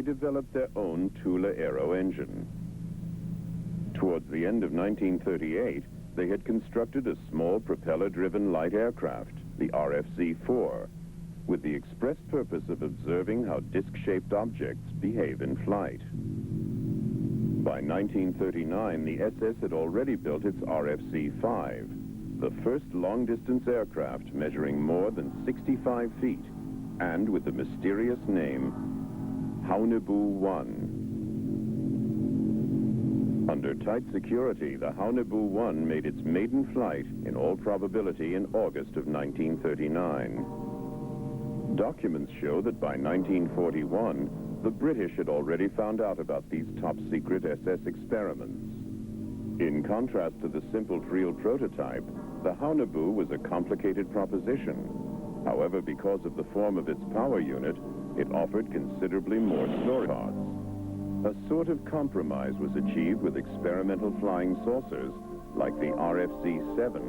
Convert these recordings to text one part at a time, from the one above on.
developed their own Tula Aero engine. Towards the end of 1938, they had constructed a small propeller-driven light aircraft, the RFC-4, with the express purpose of observing how disc-shaped objects behave in flight. By 1939, the SS had already built its RFC-5, the first long-distance aircraft measuring more than 65 feet, and with the mysterious name Haunebu-1. Under tight security, the Haunebu-1 made its maiden flight, in all probability, in August of 1939. Documents show that by 1941, the British had already found out about these top-secret SS experiments. In contrast to the simple Friel prototype, the Haunebu was a complicated proposition. However, because of the form of its power unit, it offered considerably more storage pods. A sort of compromise was achieved with experimental flying saucers, like the RFC-7.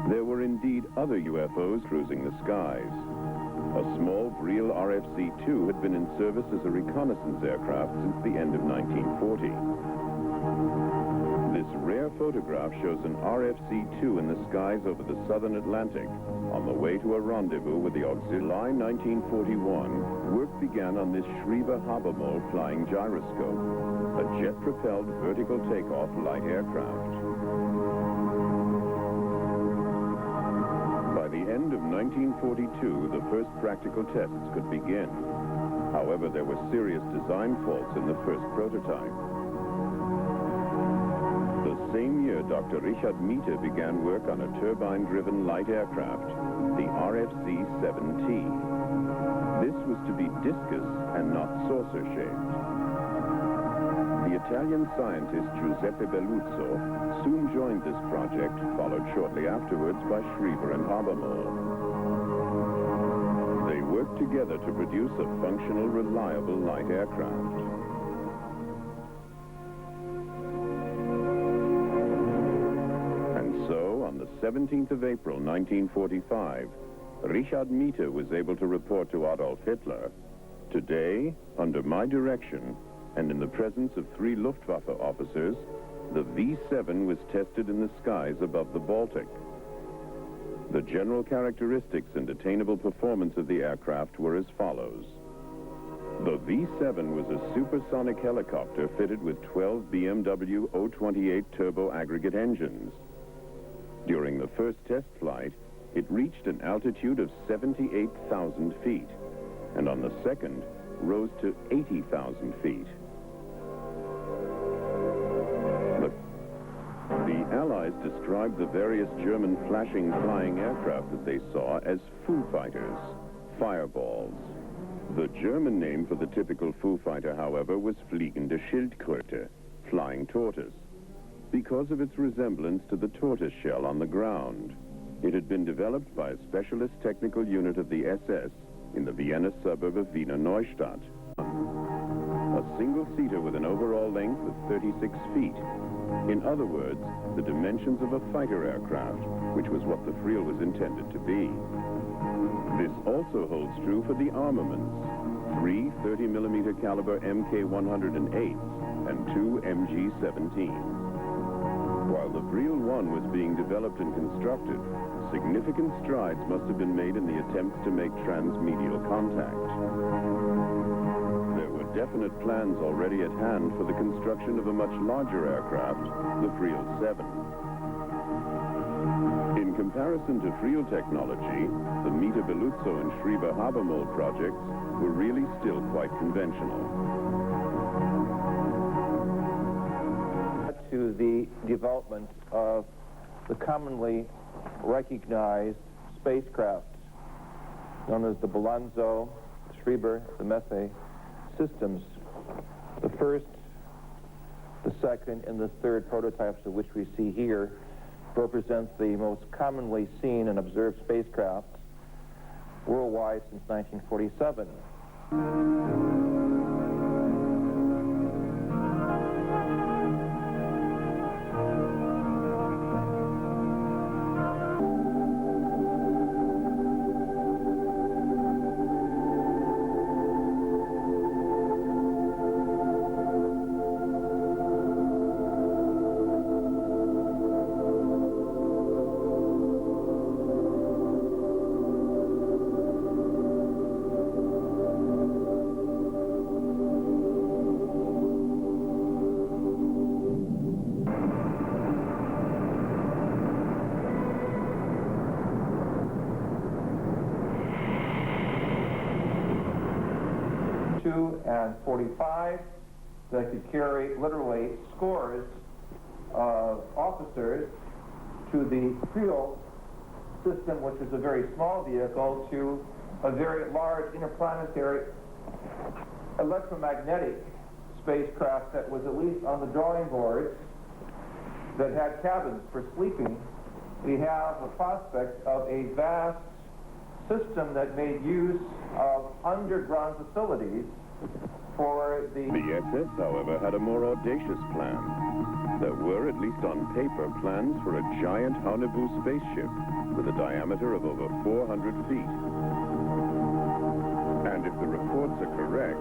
There were indeed other UFOs cruising the skies. A small Vril RFC-2 had been in service as a reconnaissance aircraft since the end of 1940. This rare photograph shows an RFC-2 in the skies over the southern Atlantic, on the way to a rendezvous with the auxiliary. July 1941, work began on this Schreiber-Habermas flying gyroscope, a jet-propelled vertical takeoff light aircraft. By the end of 1942, the first practical tests could begin. However, there were serious design faults in the first prototype. The same year, Dr. Richard Miete began work on a turbine-driven light aircraft, the RFC-7T. This was to be discus and not saucer-shaped. The Italian scientist Giuseppe Belluzzo soon joined this project, followed shortly afterwards by Schreiber and Habermas. They worked together to produce a functional, reliable light aircraft. On the 17th of April, 1945, Richard Miete was able to report to Adolf Hitler, "Today, under my direction, and in the presence of 3 Luftwaffe officers, the V-7 was tested in the skies above the Baltic. The general characteristics and attainable performance of the aircraft were as follows. The V-7 was a supersonic helicopter fitted with 12 BMW 028 turbo aggregate engines. During the first test flight, it reached an altitude of 78,000 feet, and on the second, rose to 80,000 feet. The Allies described the various German flashing flying aircraft that they saw as Foo Fighters, fireballs. The German name for the typical Foo Fighter, however, was Fliegende Schildkröte, flying tortoise, because of its resemblance to the tortoise shell on the ground. It had been developed by a specialist technical unit of the SS in the Vienna suburb of Wiener Neustadt. A single-seater with an overall length of 36 feet. In other words, the dimensions of a fighter aircraft, which was what the Friel was intended to be. This also holds true for the armaments. 3 30mm caliber Mk-108s and 2 MG-17s. While the Vril 1 was being developed and constructed, significant strides must have been made in the attempts to make transmedial contact. There were definite plans already at hand for the construction of a much larger aircraft, the Vril 7. In comparison to Friel technology, the Miete-Belluzzo and Schreiber-Habermas projects were really still quite conventional. To the development of the commonly recognized spacecraft known as the Balanzo, Schreiber, the Messe systems. The first, the second, and the third prototypes of which we see here represents the most commonly seen and observed spacecraft worldwide since 1947. 42 and 45 that could carry literally scores of officers, to the Friel system, which is a very small vehicle, to a very large interplanetary electromagnetic spacecraft that was at least on the drawing boards, that had cabins for sleeping. We have a prospect of a vast system that made use of underground facilities for the... The SS, however, had a more audacious plan. There were, at least on paper, plans for a giant Haunebu spaceship with a diameter of over 400 feet. And if the reports are correct,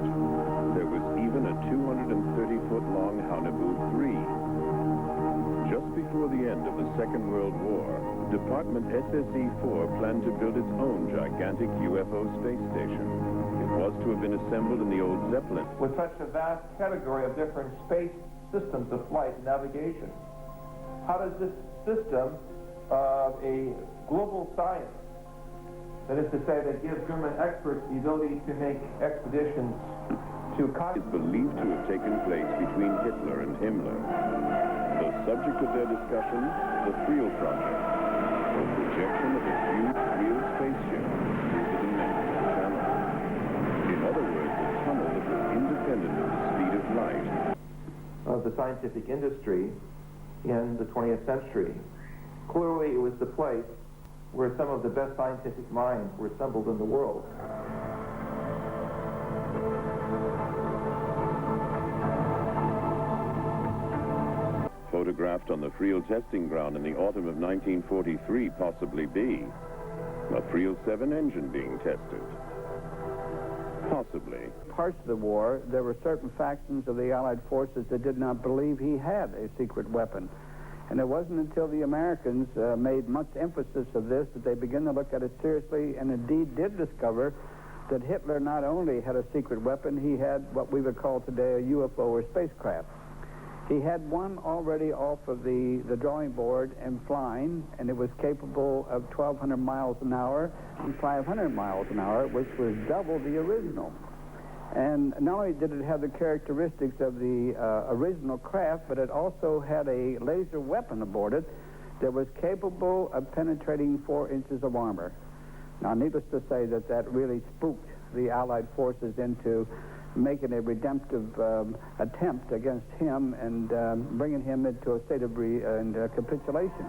there was even a 230-foot-long Haunebu 3. Just before the end of the Second World War, Department SSE-4 planned to build its own gigantic UFO space station. It was to have been assembled in the old Zeppelin. With such a vast category of different space systems of flight and navigation, how does this system of a global science, that is to say, that gives German experts the ability to make expeditions to is believed to have taken place between Hitler and Himmler. The subject of their discussion, the Friel project, the projection of a huge real spaceship into the dimensional channel. In other words, a tunnel that was independent of the speed of light. Of the scientific industry in the 20th century. Clearly, it was the place where some of the best scientific minds were assembled in the world. Photographed on the Friel testing ground in the autumn of 1943, possibly B. A Friel 7 engine being tested. Possibly. Parts of the war, there were certain factions of the Allied forces that did not believe he had a secret weapon. And it wasn't until the Americans made much emphasis of this that they began to look at it seriously, and indeed did discover that Hitler not only had a secret weapon, he had what we would call today a UFO or spacecraft. He had one already off of the drawing board and flying, and it was capable of 1,200 miles an hour and 500 miles an hour, which was double the original. And not only did it have the characteristics of the original craft, but it also had a laser weapon aboard it that was capable of penetrating 4 inches of armor. Now, needless to say that that really spooked the Allied forces into making a redemptive attempt against him and bringing him into a state of capitulation.